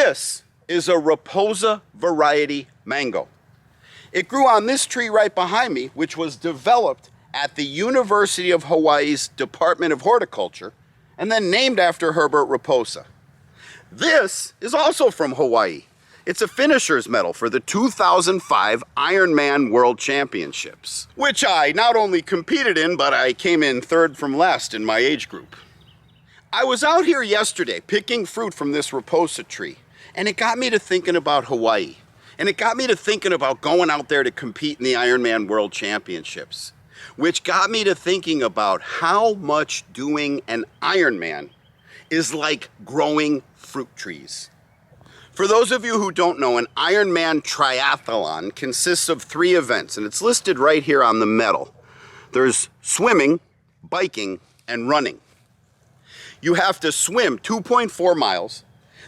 This is a Raposa variety mango. It grew on this tree right behind me, which was developed at the University of Hawaii's Department of Horticulture and then named after Herbert Raposa. This is also from Hawaii. It's a finisher's medal for the 2005 Ironman World Championships, which I not only competed in, but I came in third from last in my age group. I was out here yesterday picking fruit from this Raposa tree, and it got me to thinking about Hawaii. And it got me to thinking about going out there to compete in the Ironman World Championships, which got me to thinking about how much doing an Ironman is like growing fruit trees. For those of you who don't know, an Ironman Triathlon consists of 3 events, and it's listed right here on the medal. There's swimming, biking, and running. You have to swim 2.4 miles,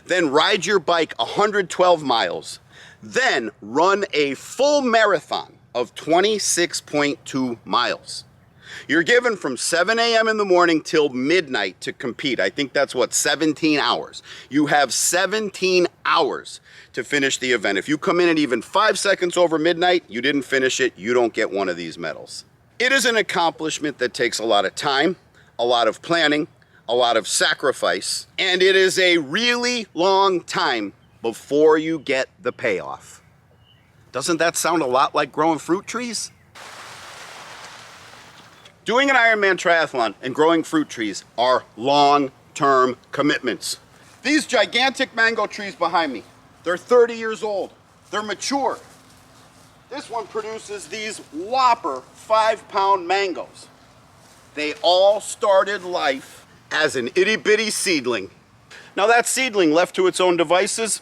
then ride your bike 112 miles, then run a full marathon of 26.2 miles. You're given from 7 a.m. in the morning till midnight to compete. I think that's what, 17 hours. You have 17 hours to finish the event. If you come in at even 5 seconds over midnight, you didn't finish it, you don't get one of these medals. It is an accomplishment that takes a lot of time, a lot of planning, a lot of sacrifice, and it is a really long time before you get the payoff. Doesn't that sound a lot like growing fruit trees? Doing an Ironman triathlon and growing fruit trees are long-term commitments. These gigantic mango trees behind me, they're 30 years old. They're mature. This one produces these whopper 5-pound mangoes. They all started life as an itty-bitty seedling. Now that seedling, left to its own devices,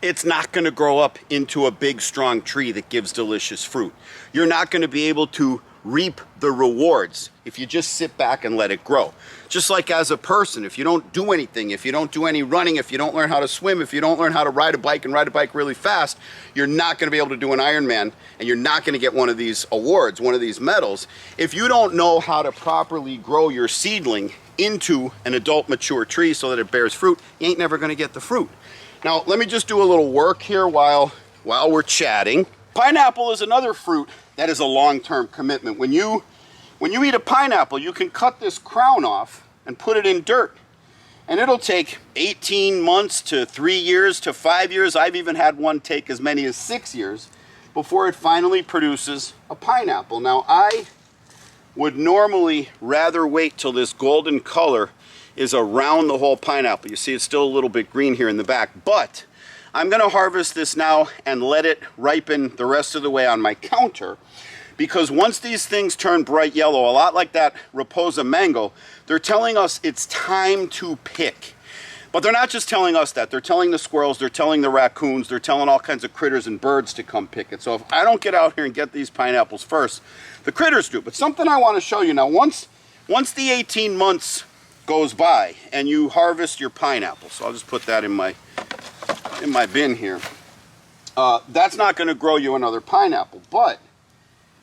it's not going to grow up into a big, strong tree that gives delicious fruit. You're not going to be able to reap the rewards if you just sit back and let it grow. Just like as a person, if you don't do anything, if you don't do any running, if you don't learn how to swim, if you don't learn how to ride a bike and ride a bike really fast, you're not going to be able to do an Ironman, and you're not going to get one of these awards, one of these medals, if you don't know how to properly grow your seedling into an adult mature tree so that it bears fruit. You ain't never going to get the fruit. Now let me just do a little work here while we're chatting. Pineapple is another fruit that is a long-term commitment. When you eat a pineapple, you can cut this crown off and put it in dirt. And it'll take 18 months to 3 years to 5 years. I've even had one take as many as 6 years before it finally produces a pineapple. Now I would normally rather wait till this golden color is around the whole pineapple. You see it's still a little bit green here in the back, but I'm gonna harvest this now and let it ripen the rest of the way on my counter, because once these things turn bright yellow, a lot like that Raposa mango, they're telling us it's time to pick. But they're not just telling us that, they're telling the squirrels, they're telling the raccoons, they're telling all kinds of critters and birds to come pick it. So if I don't get out here and get these pineapples first, the critters do. But something I want to show you now, once the 18 months goes by and you harvest your pineapple, so I'll just put that in my bin here, that's not going to grow you another pineapple. But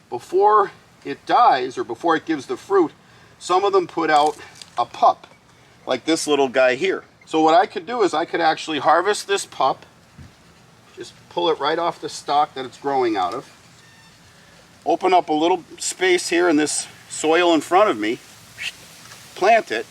before it dies or before it gives the fruit, some of them put out a pup, like this little guy here. So what I could do is I could actually harvest this pup, just pull it right off the stalk that it's growing out of, open up a little space here in this soil in front of me, plant it,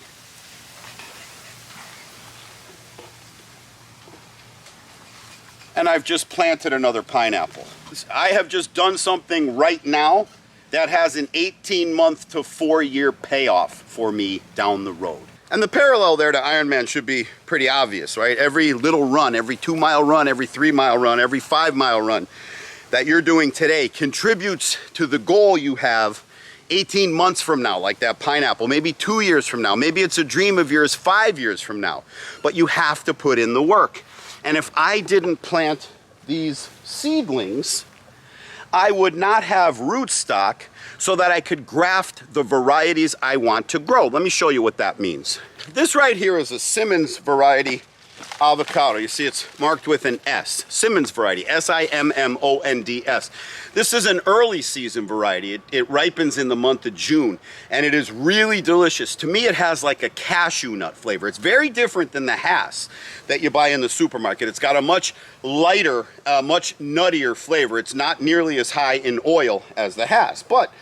and I've just planted another pineapple. I have just done something right now that has an 18-month to 4-year payoff for me down the road. And the parallel there to Ironman should be pretty obvious, right? Every little run, every 2-mile run, every 3-mile run, every 5-mile run that you're doing today contributes to the goal you have 18 months from now, like that pineapple, maybe 2 years from now, maybe it's a dream of yours 5 years from now, but you have to put in the work. And if I didn't plant these seedlings, I would not have rootstock so that I could graft the varieties I want to grow. Let me show you what that means. This right here is a Simmons variety avocado. You see it's marked with an S. Simmons variety, S-I-M-M-O-N-D-S. This is an early season variety. It ripens in the month of June, and it is really delicious. To me, it has like a cashew nut flavor. It's very different than the Hass that you buy in the supermarket. It's got a much lighter, much nuttier flavor. It's not nearly as high in oil as the Hass. But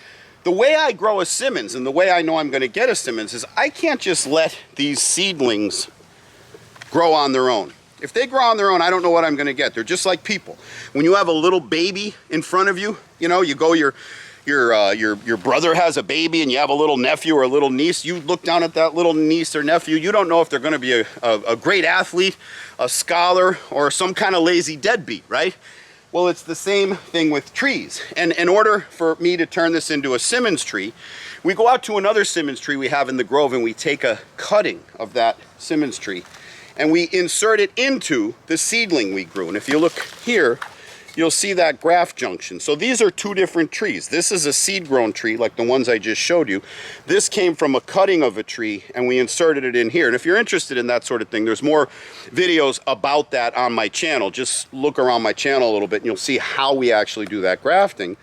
the way I grow a Simmons and the way I know I'm going to get a Simmons is I can't just let these seedlings grow on their own. If they grow on their own, I don't know what I'm going to get. They're just like people. When you have a little baby in front of you, you know, you go, your brother has a baby and you have a little nephew or a little niece. You look down at that little niece or nephew. You don't know if they're going to be a great athlete, a scholar, or some kind of lazy deadbeat, right? Well, it's the same thing with trees. And in order for me to turn this into a Simmons tree, we go out to another Simmons tree we have in the grove and we take a cutting of that Simmons tree and we insert it into the seedling we grew. And if you look here, you'll see that graft junction. So these are two different trees. This is a seed-grown tree like the ones I just showed you. This came from a cutting of a tree and we inserted it in here. And if you're interested in that sort of thing, there's more videos about that on my channel. Just look around my channel a little bit and you'll see how we actually do that grafting.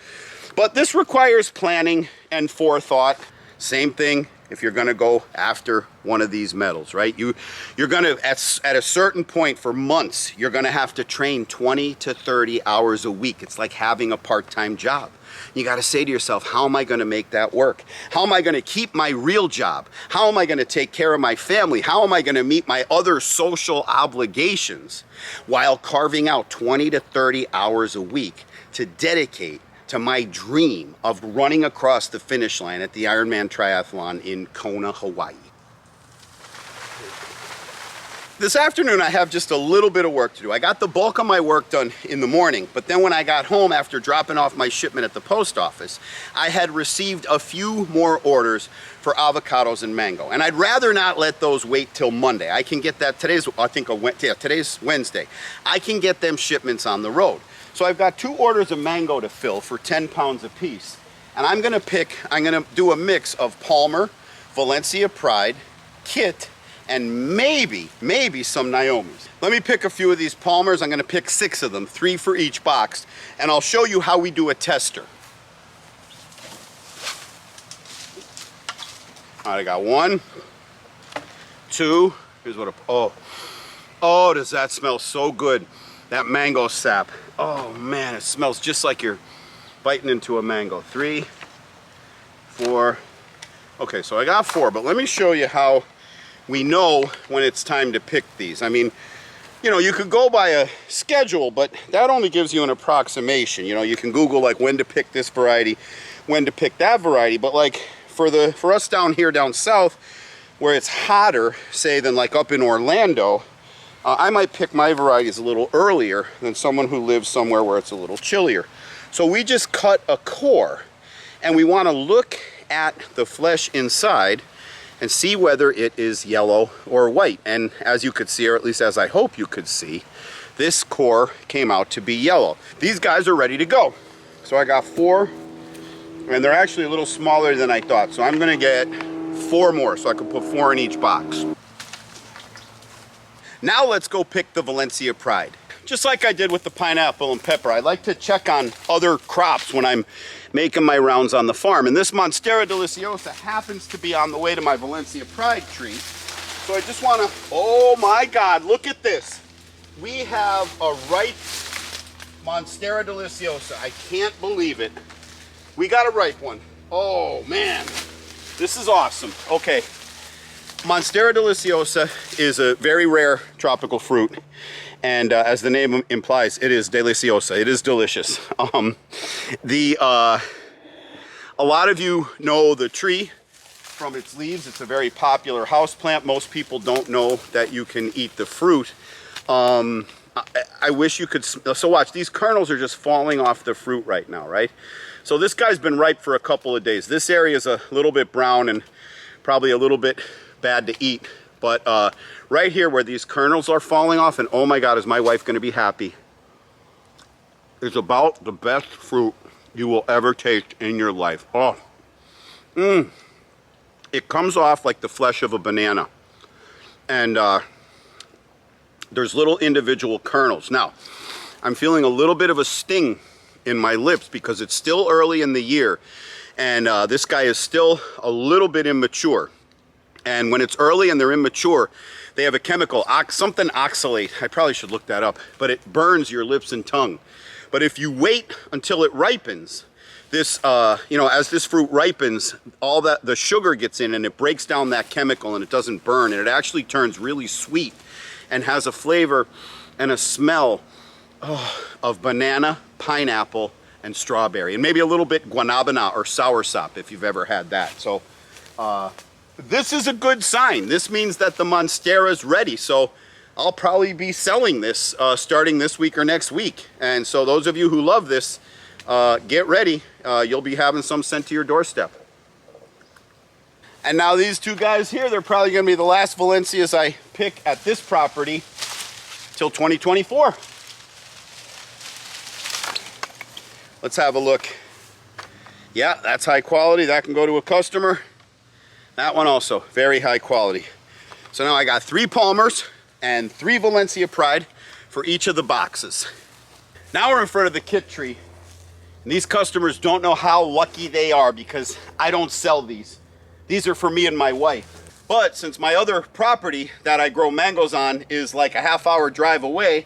But this requires planning and forethought. Same thing if you're going to go after one of these medals, right? You're going to, at a certain point for months, you're going to have to train 20 to 30 hours a week. It's like having a part-time job. You got to say to yourself, how am I going to make that work? How am I going to keep my real job? How am I going to take care of my family? How am I going to meet my other social obligations while carving out 20 to 30 hours a week to dedicate to my dream of running across the finish line at the Ironman Triathlon in Kona, Hawaii. This afternoon I have just a little bit of work to do. I got the bulk of my work done in the morning, but then when I got home after dropping off my shipment at the post office, I had received a few more orders for avocados and mango. And I'd rather not let those wait till Monday. I can get that, today's Wednesday. I can get them shipments on the road. So I've got 2 orders of mango to fill for 10 pounds a piece. And I'm gonna do a mix of Palmer, Valencia Pride, Kit, and maybe some Naomi's. Let me pick a few of these Palmers. I'm gonna pick 6 of them, 3 for each box, and I'll show you how we do a tester. All right, I got 1, 2, here's what oh, does that smell so good. That mango sap. Oh man, it smells just like you're biting into a mango. 3, 4. Okay, so I got 4, but let me show you how we know when it's time to pick these. I mean, you know, you could go by a schedule, but that only gives you an approximation. You know, you can Google like when to pick this variety, when to pick that variety, but like for us down here down south, where it's hotter, say, than like up in Orlando, I might pick my varieties a little earlier than someone who lives somewhere where it's a little chillier. So we just cut a core and we want to look at the flesh inside and see whether it is yellow or white. And as you could see, or at least as I hope you could see, this core came out to be yellow. These guys are ready to go. So I got 4, and they're actually a little smaller than I thought. So I'm gonna get 4 more so I can put 4 in each box. Now let's go pick the Valencia Pride. Just like I did with the pineapple and pepper, I like to check on other crops when I'm making my rounds on the farm. And this Monstera Deliciosa happens to be on the way to my Valencia Pride tree. So I just want to, oh my God, look at this. We have a ripe Monstera Deliciosa. I can't believe it. We got a ripe one. Oh man, this is awesome. Okay. Monstera Deliciosa is a very rare tropical fruit, and as the name implies, it is deliciosa. It is delicious. A lot of you know the tree from its leaves. It's a very popular house plant. Most people don't know that you can eat the fruit. I wish you could. So watch, these kernels are just falling off the fruit right now, right? So this guy's been ripe for a couple of days. This area is a little bit brown and probably a little bit bad to eat, but right here where these kernels are falling off, and oh my God, is my wife going to be happy. It's about the best fruit you will ever taste in your life. Oh, it comes off like the flesh of a banana, and there's little individual kernels. Now, I'm feeling a little bit of a sting in my lips because it's still early in the year, and this guy is still a little bit immature. And when it's early and they're immature, they have a chemical, something oxalate. I probably should look that up, but it burns your lips and tongue. But if you wait until it ripens, this, as this fruit ripens, all that, the sugar gets in and it breaks down that chemical and it doesn't burn, and it actually turns really sweet and has a flavor and a smell of banana, pineapple, and strawberry, and maybe a little bit guanabana or soursop if you've ever had that. So this is a good sign. This means that the Monstera is ready. So I'll probably be selling this starting this week or next week. And so those of you who love this, get ready. You'll be having some sent to your doorstep. And now these two guys here, they're probably going to be the last Valencias I pick at this property till 2024. Let's have a look. Yeah, that's high quality. That can go to a customer. That one also, very high quality. So now I got 3 Palmers and 3 Valencia Pride for each of the boxes. Now we're in front of the kit tree. And these customers don't know how lucky they are because I don't sell these. These are for me and my wife. But since my other property that I grow mangoes on is like a half-hour drive away,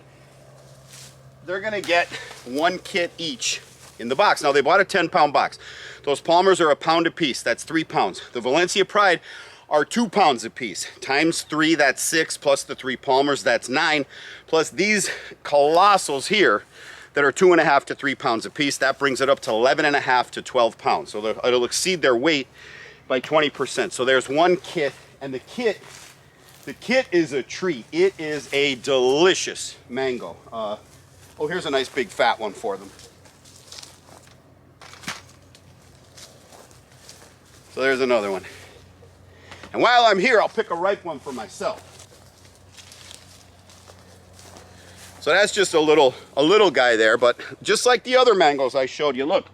they're gonna get 1 kit each in the box. Now they bought a 10-pound box. Those Palmers are a pound a piece. That's 3 pounds. The Valencia Pride are 2 pounds a piece. Times 3, that's 6, plus the 3 Palmers, that's 9. Plus these colossals here that are 2.5 to 3 pounds a piece, that brings it up to 11.5 to 12 pounds. So it'll exceed their weight by 20%. So there's 1 kit, and the kit is a treat. It is a delicious mango. Oh, here's a nice big fat one for them. So there's another one. And while I'm here, I'll pick a ripe one for myself. So that's just a little guy there, but just like the other mangoes I showed you, look.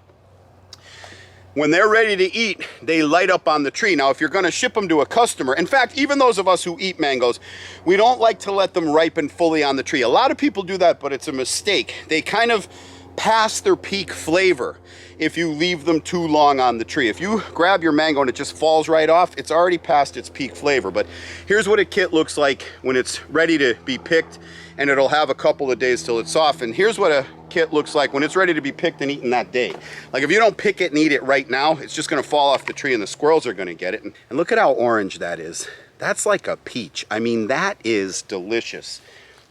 When they're ready to eat, they light up on the tree. Now, if you're gonna ship them to a customer, in fact, even those of us who eat mangoes, we don't like to let them ripen fully on the tree. A lot of people do that, but it's a mistake. They kind of pass their peak flavor if you leave them too long on the tree. If you grab your mango and it just falls right off, it's already past its peak flavor. But here's what a kit looks like when it's ready to be picked, and it'll have a couple of days till it's softened. Here's what a kit looks like when it's ready to be picked and eaten that day. Like if you don't pick it and eat it right now, it's just gonna fall off the tree and the squirrels are gonna get it. And look at how orange that is. That's like a peach. I mean, that is delicious.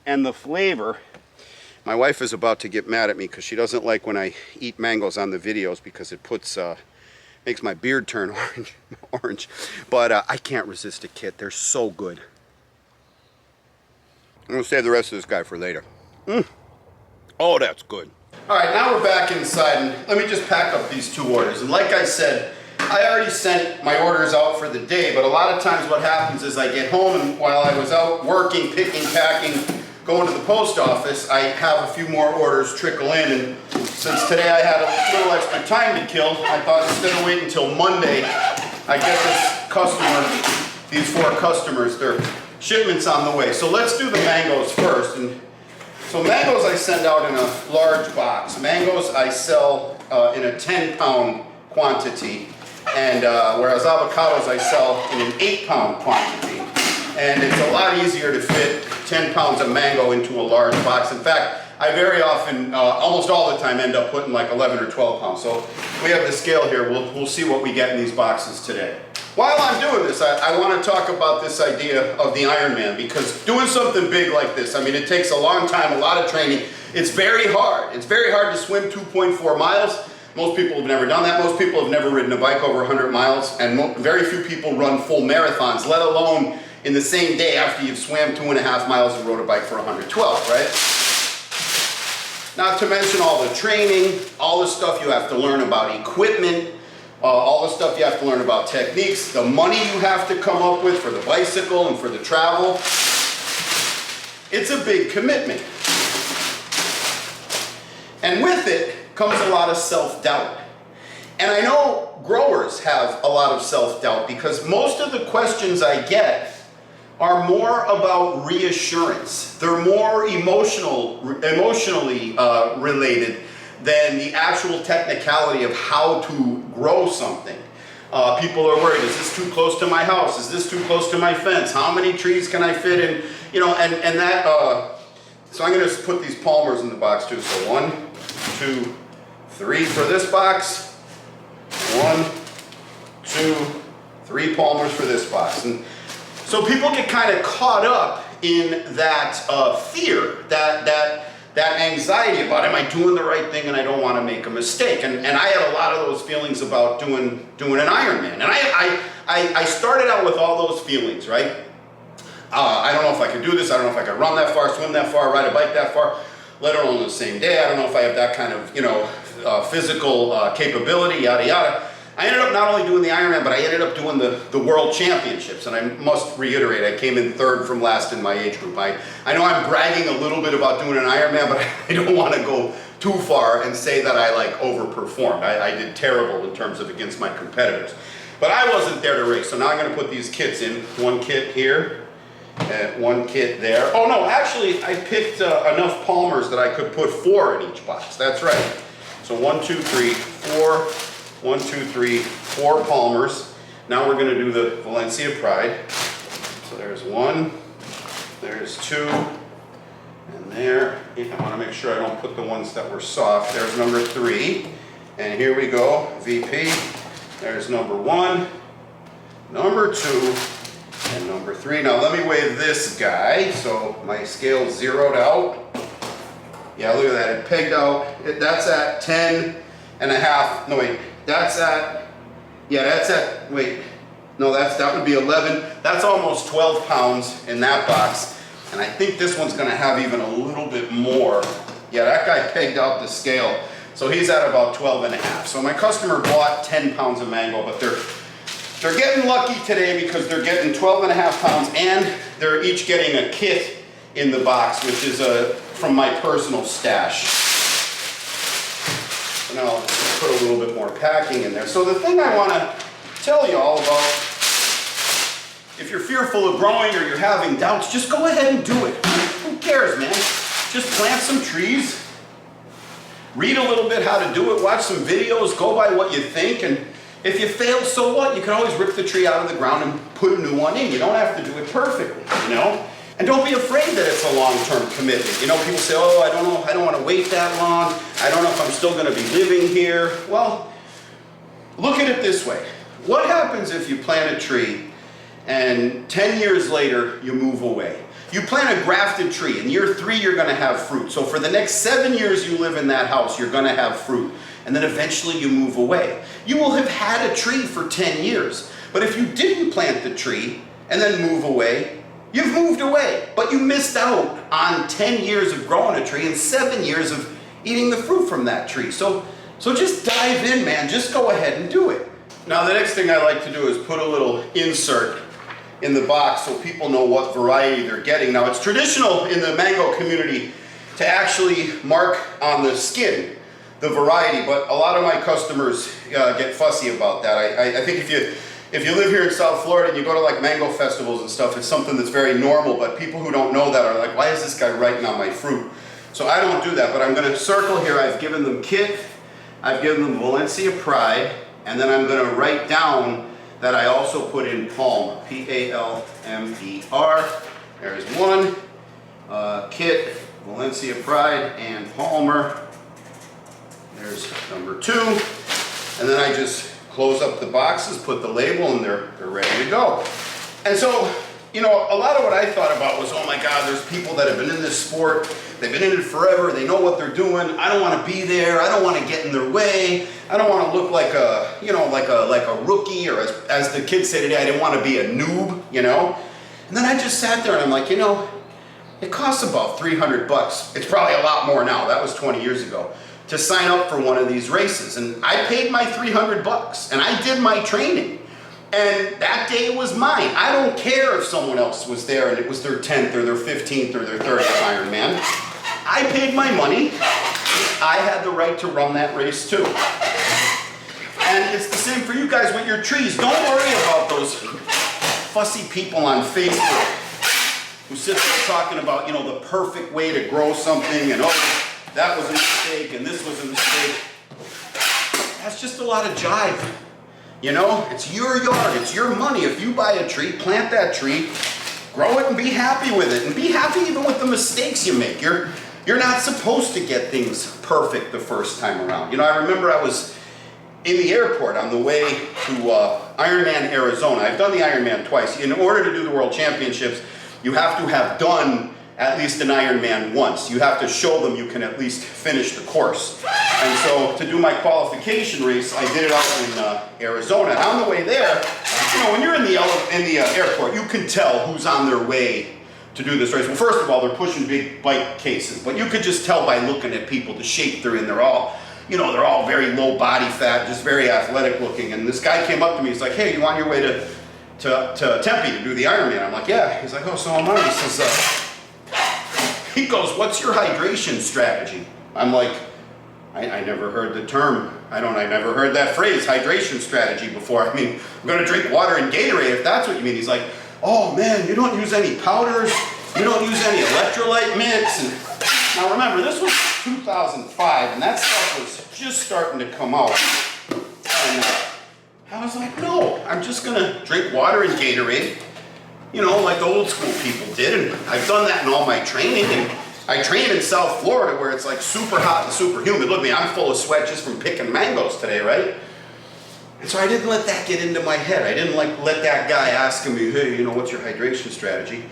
And the flavor, my wife is about to get mad at me because she doesn't like when I eat mangoes on the videos because it puts, makes my beard turn orange. But I can't resist a kit. They're so good. I'm gonna save the rest of this guy for later. Oh, that's good. All right, now we're back inside, and let me just pack up these 2 orders. And like I said, I already sent my orders out for the day, but a lot of times what happens is I get home, and while I was out working, picking, packing, going to the post office, I have a few more orders trickle in, and since today I had a little extra time to kill, I thought instead of waiting until Monday, I get this customer, these 4 customers, their shipments on the way. So let's do the mangoes first. And so mangoes I send out in a large box. Mangoes I sell in a 10-pound quantity, and whereas avocados I sell in an 8-pound quantity. And it's a lot easier to fit 10 pounds of mango into a large box. In fact, I very often, almost all the time, end up putting like 11 or 12 pounds. So we have the scale here. We'll see what we get in these boxes today. While I'm doing this, I want to talk about this idea of the Ironman, because doing something big like this, I mean, it takes a long time, a lot of training. It's very hard. It's very hard to swim 2.4 miles. Most people have never done that. Most people have never ridden a bike over 100 miles, and very few people run full marathons, let alone in the same day after you've swam 2.5 miles and rode a bike for 112, right? Not to mention all the training, all the stuff you have to learn about equipment, all the stuff you have to learn about techniques, the money you have to come up with for the bicycle and for the travel. It's a big commitment. And with it comes a lot of self-doubt. And I know growers have a lot of self-doubt because most of the questions I get are more about reassurance. They're more emotionally related than the actual technicality of how to grow something. People are worried, is this too close to my house? Is this too close to my fence? How many trees can I fit in? You know, and that, so I'm gonna put these palmers in the box too. So 1, 2, 3 for this box. 1, 2, 3 palmers for this box. And so people get kind of caught up in that fear, that anxiety about, am I doing the right thing and I don't want to make a mistake? And I had a lot of those feelings about doing an Ironman. And I started out with all those feelings, right? I don't know if I could do this. I don't know if I could run that far, swim that far, ride a bike that far, let alone the same day. I don't know if I have that kind of, you know, physical capability, yada, yada. I ended up not only doing the Ironman, but I ended up doing the World Championships. And I must reiterate, I came in 3rd from last in my age group. I know I'm bragging a little bit about doing an Ironman, but I don't want to go too far and say that I like overperformed. I did terrible in terms of against my competitors. But I wasn't there to race, so now I'm going to put these kits in. 1 kit here, and 1 kit there. Oh no, actually I picked enough palmers that I could put 4 in each box. That's right. So 1, 2, 3, 4. 1, 2, 3, 4 palmers. Now we're going to do the Valencia Pride. So there's 1, there's 2, and there. I want to make sure I don't put the ones that were soft. There's number 3, and here we go. VP. There's number 1, number 2, and number 3. Now let me weigh this guy. So my scale's zeroed out. Yeah, look at that. It pegged out. That's at 10.5. No wait. That's at, yeah, that's at, wait, no, that would be 11. That's almost 12 pounds in that box. And I think this one's gonna have even a little bit more. Yeah, that guy pegged out the scale. So he's at about 12.5. So my customer bought 10 pounds of mango, but they're getting lucky today because they're getting 12.5 pounds and they're each getting a kit in the box, which is from my personal stash. Now let's put a little bit more packing in there. So the thing I want to tell you all about, if you're fearful of growing or you're having doubts, just go ahead and do it. Who cares, man? Just plant some trees, read a little bit how to do it, watch some videos, go by what you think, and if you fail, so what? You can always rip the tree out of the ground and put a new one in. You don't have to do it perfectly, you know? And don't be afraid that it's a long-term commitment. You know, people say, oh, I don't know, I don't want to wait that long. I don't know if I'm still going to be living here. Well, look at it this way. What happens if you plant a tree and 10 years later you move away? You plant a grafted tree. In year 3, you're going to have fruit. So for the next 7 years you live in that house, you're going to have fruit. And then eventually you move away. You will have had a tree for 10 years. But if you didn't plant the tree and then move away, you've moved away, but you missed out on 10 years of growing a tree and 7 years of eating the fruit from that tree. So just dive in, man. Just go ahead and do it. Now, the next thing I like to do is put a little insert in the box so people know what variety they're getting. Now, it's traditional in the mango community to actually mark on the skin the variety, but a lot of my customers get fussy about that. I think if you live here in South Florida and you go to like mango festivals and stuff, it's something that's very normal, but people who don't know that are like, why is this guy writing on my fruit? So I don't do that, but I'm going to circle here. I've given them Kit, I've given them Valencia Pride, and then I'm going to write down that I also put in Palm, P-A-L-M-E-R. There's 1, Kit, Valencia Pride, and Palmer. There's number 2, and then I just close up the boxes, put the label, and they're ready to go. And so, you know, a lot of what I thought about was, oh my God, there's people that have been in this sport, they've been in it forever, they know what they're doing, I don't want to be there, I don't want to get in their way, I don't want to look like a, you know, like a rookie, or as the kids say today, I didn't want to be a noob, you know? And then I just sat there and I'm like, you know, it costs about $300. It's probably a lot more now, that was 20 years ago, to sign up for one of these races. And I paid my $300 and I did my training. And that day was mine. I don't care if someone else was there and it was their 10th or their 15th or their 30th Ironman. I paid my money. I had the right to run that race too. And it's the same for you guys with your trees. Don't worry about those fussy people on Facebook who sits there talking about, you know, the perfect way to grow something, and oh, that was a mistake and this was a mistake. That's just a lot of jive. You know, it's your yard, it's your money. If you buy a tree, plant that tree, grow it and be happy with it. And be happy even with the mistakes you make. You're not supposed to get things perfect the first time around. You know, I remember I was in the airport on the way to Ironman, Arizona. I've done the Ironman twice. In order to do the World Championships, you have to have done at least an Ironman once. You have to show them you can at least finish the course. And so to do my qualification race, I did it out in Arizona. And on the way there, you know, when you're in the airport, you can tell who's on their way to do this race. Well, first of all, they're pushing big bike cases, but you could just tell by looking at people the shape they're in. They're all, you know, they're all very low body fat, just very athletic looking. And this guy came up to me, he's like, hey, you on your way to Tempe to do the Ironman? I'm like, yeah. He's like, oh, so am I. He says, he goes, what's your hydration strategy? I'm like, I never heard the term. I never heard that phrase, hydration strategy, before. I mean, I'm gonna drink water and Gatorade if that's what you mean. He's like, oh man, you don't use any powders, you don't use any electrolyte mix. And now remember, this was 2005 and that stuff was just starting to come out. And I was like, no, I'm just gonna drink water and Gatorade, you know, like the old school people did. And I've done that in all my training. And I train in South Florida where it's like super hot and super humid. Look at me, I'm full of sweat just from picking mangoes today, right? And so I didn't let that get into my head. I didn't like let that guy asking me, hey, you know, what's your hydration strategy?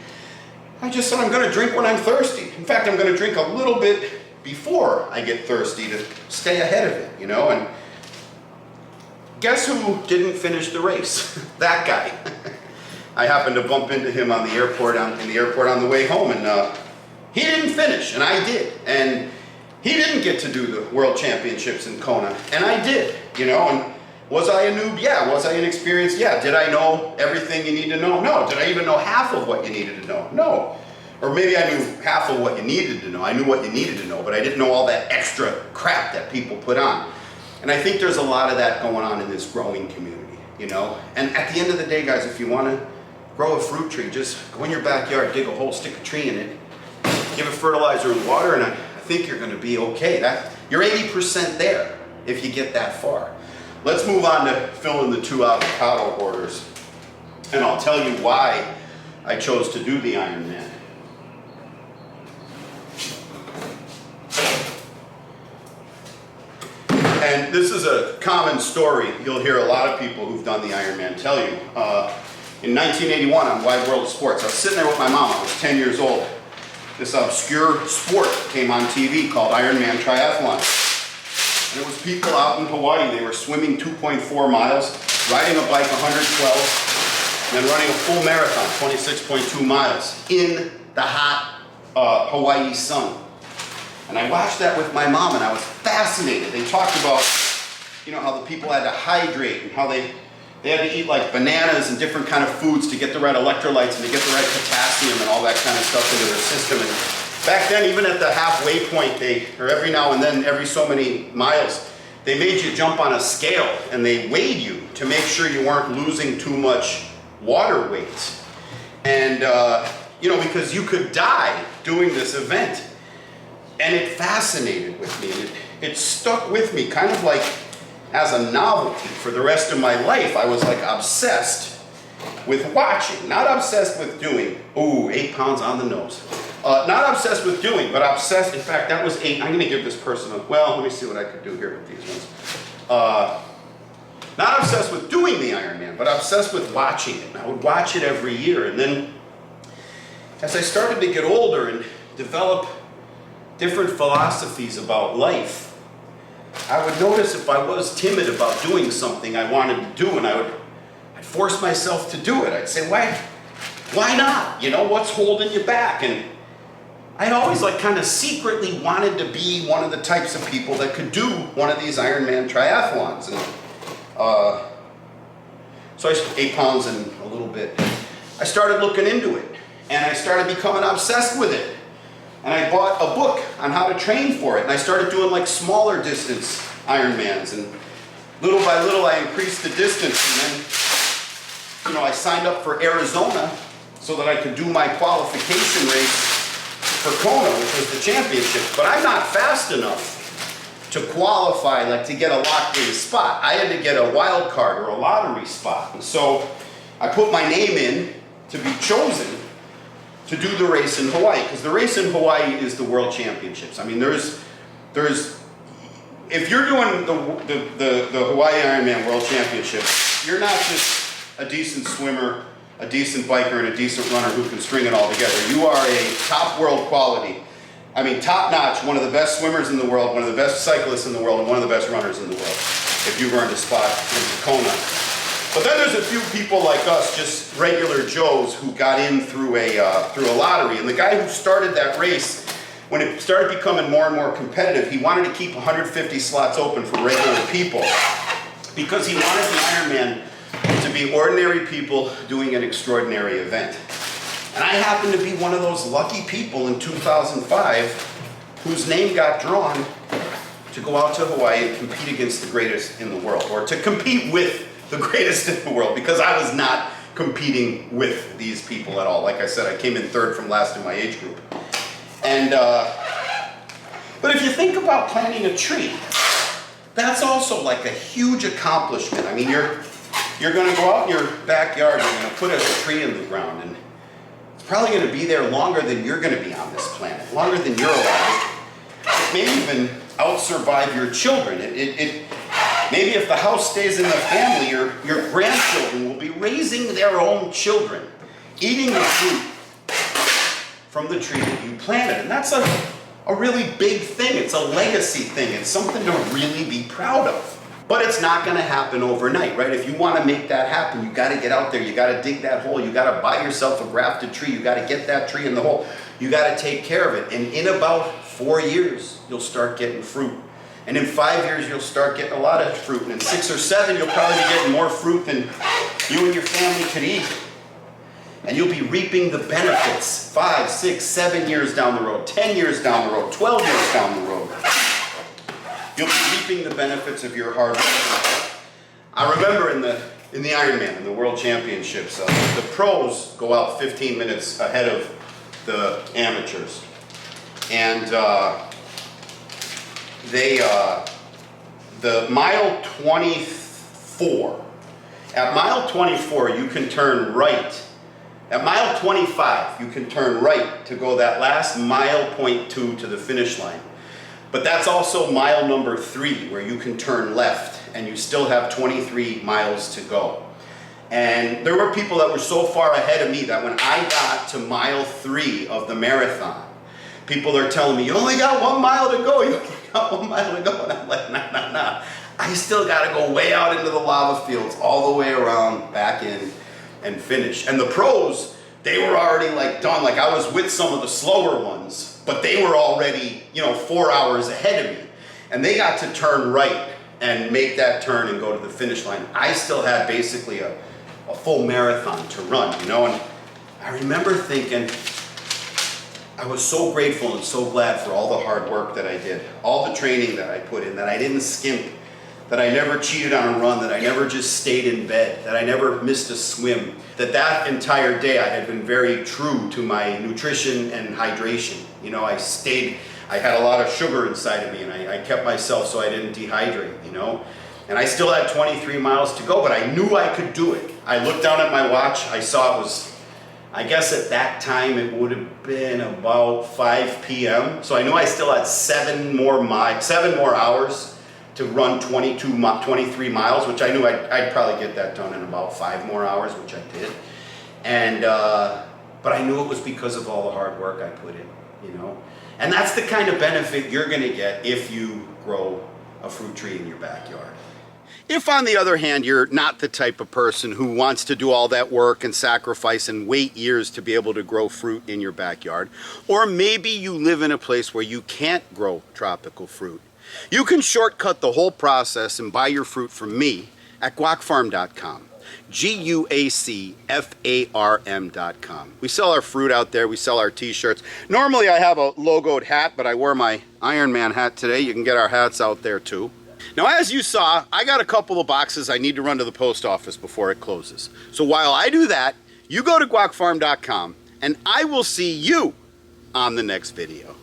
I just said I'm gonna drink when I'm thirsty. In fact, I'm gonna drink a little bit before I get thirsty to stay ahead of it, you know? And guess who didn't finish the race? That guy. I happened to bump into him on the airport, in the airport on the way home, and he didn't finish, and I did. And he didn't get to do the World Championships in Kona, and I did, you know. And was I a noob? Yeah. Was I inexperienced? Yeah. Did I know everything you need to know? No. Did I even know half of what you needed to know? No. Or maybe I knew half of what you needed to know. I knew what you needed to know, but I didn't know all that extra crap that people put on. And I think there's a lot of that going on in this growing community, you know. And at the end of the day, guys, if you want to grow a fruit tree, just go in your backyard, dig a hole, stick a tree in it, give it fertilizer and water, and I think you're going to be okay. You're 80% there if you get that far. Let's move on to filling the 2 avocado orders, and I'll tell you why I chose to do the Ironman. And this is a common story. You'll hear a lot of people who've done the Ironman tell you. In 1981 on Wide World of Sports, I was sitting there with my mom. I was 10 years old. This obscure sport came on TV called Ironman Triathlon. And it was people out in Hawaii. They were swimming 2.4 miles, riding a bike 112, and then running a full marathon, 26.2 miles, in the hot Hawaii sun. And I watched that with my mom, and I was fascinated. They talked about, you know, how the people had to hydrate and how they had to eat like bananas and different kind of foods to get the right electrolytes and to get the right potassium and all that kind of stuff into their system. And back then, even at the halfway point, or every now and then, every so many miles, they made you jump on a scale and they weighed you to make sure you weren't losing too much water weight. And, you know, because you could die doing this event. And it fascinated with me. It stuck with me kind of like as a novelty for the rest of my life. I was like obsessed with watching, not obsessed with doing. Ooh, 8 pounds on the nose. Not obsessed with doing, but obsessed. In fact, that was 8. I'm going to give this person well, let me see what I could do here with these ones. Not obsessed with doing the Ironman, but obsessed with watching it. And I would watch it every year. And then as I started to get older and develop different philosophies about life, I would notice if I was timid about doing something I wanted to do, and I'd force myself to do it. I'd say, why not? You know, what's holding you back? And I'd always like kind of secretly wanted to be one of the types of people that could do one of these Ironman triathlons. And so I 8 pounds and a little bit. I started looking into it, and I started becoming obsessed with it. And I bought a book on how to train for it. And I started doing like smaller distance Ironmans. And little by little, I increased the distance. And then, you know, I signed up for Arizona so that I could do my qualification race for Kona, which was the championship. But I'm not fast enough to qualify, like to get a locked-in spot. I had to get a wild card or a lottery spot. And so I put my name in to be chosen to do the race in Hawaii, because the race in Hawaii is the World Championships. I mean, there's if you're doing the Hawaii Ironman World Championships, you're not just a decent swimmer, a decent biker, and a decent runner who can string it all together. You are a top world quality. I mean, top notch, one of the best swimmers in the world, one of the best cyclists in the world, and one of the best runners in the world, if you've earned a spot in Kona. But then there's a few people like us, just regular Joes, who got in through a lottery. And the guy who started that race, when it started becoming more and more competitive, he wanted to keep 150 slots open for regular people, because he wanted the Ironman to be ordinary people doing an extraordinary event. And I happened to be one of those lucky people in 2005 whose name got drawn to go out to Hawaii and compete against the greatest in the world, or to compete with the greatest in the world, because I was not competing with these people at all. Like I said, I came in third from last in my age group. And but if you think about planting a tree, that's also like a huge accomplishment. I mean, you're going to go out in your backyard, you're going to put a tree in the ground, and it's probably going to be there longer than you're going to be on this planet, longer than you're alive. It may even out-survive your children. Maybe if the house stays in the family, your grandchildren will be raising their own children, eating the fruit from the tree that you planted. And that's a really big thing. It's a legacy thing. It's something to really be proud of. But it's not going to happen overnight, right? If you want to make that happen, you got to get out there. You got to dig that hole. You got to buy yourself a grafted tree. You got to get that tree in the hole. You got to take care of it. And in about 4 years, you'll start getting fruit. And in 5 years, you'll start getting a lot of fruit. And in 6 or 7, you'll probably be getting more fruit than you and your family could eat. And you'll be reaping the benefits 5, 6, 7 years down the road, 10 years down the road, 12 years down the road. You'll be reaping the benefits of your hard work. I remember in the Ironman, in the World Championships, the pros go out 15 minutes ahead of the amateurs. And the mile 24, at mile 24 you can turn right. At mile 25 you can turn right to go that last mile .2 to the finish line. But that's also mile number 3, where you can turn left, and you still have 23 miles to go. And there were people that were so far ahead of me that when I got to mile 3 of the marathon, people are telling me, you only got 1 mile to go, you only got 1 mile to go. And I'm like, nah. I still got to go way out into the lava fields, all the way around, back in, and finish. And the pros, they were already like done. Like, I was with some of the slower ones, but they were already, 4 hours ahead of me. And they got to turn right and make that turn and go to the finish line. I still had basically a full marathon to run, And I remember thinking, I was so grateful and so glad for all the hard work that I did, all the training that I put in, that I didn't skimp, that I never cheated on a run, that I never just stayed in bed, that I never missed a swim, that entire day I had been very true to my nutrition and hydration. I had a lot of sugar inside of me, and I kept myself so I didn't dehydrate, And I still had 23 miles to go, but I knew I could do it. I looked down at my watch, I saw it was, I guess at that time it would have been about 5 p.m. So I knew I still had 7 more hours to run 23 miles, which I knew I'd probably get that done in about 5 more hours, which I did. And but I knew it was because of all the hard work I put in, And that's the kind of benefit you're going to get if you grow a fruit tree in your backyard. If, on the other hand, you're not the type of person who wants to do all that work and sacrifice and wait years to be able to grow fruit in your backyard, or maybe you live in a place where you can't grow tropical fruit, you can shortcut the whole process and buy your fruit from me at guacfarm.com. GUACFARM.com. We sell our fruit out there. We sell our t-shirts. Normally I have a logoed hat, but I wear my Ironman hat today. You can get our hats out there too. Now, as you saw, I got a couple of boxes I need to run to the post office before it closes. So while I do that, You go to guacfarm.com and I will see you on the next video.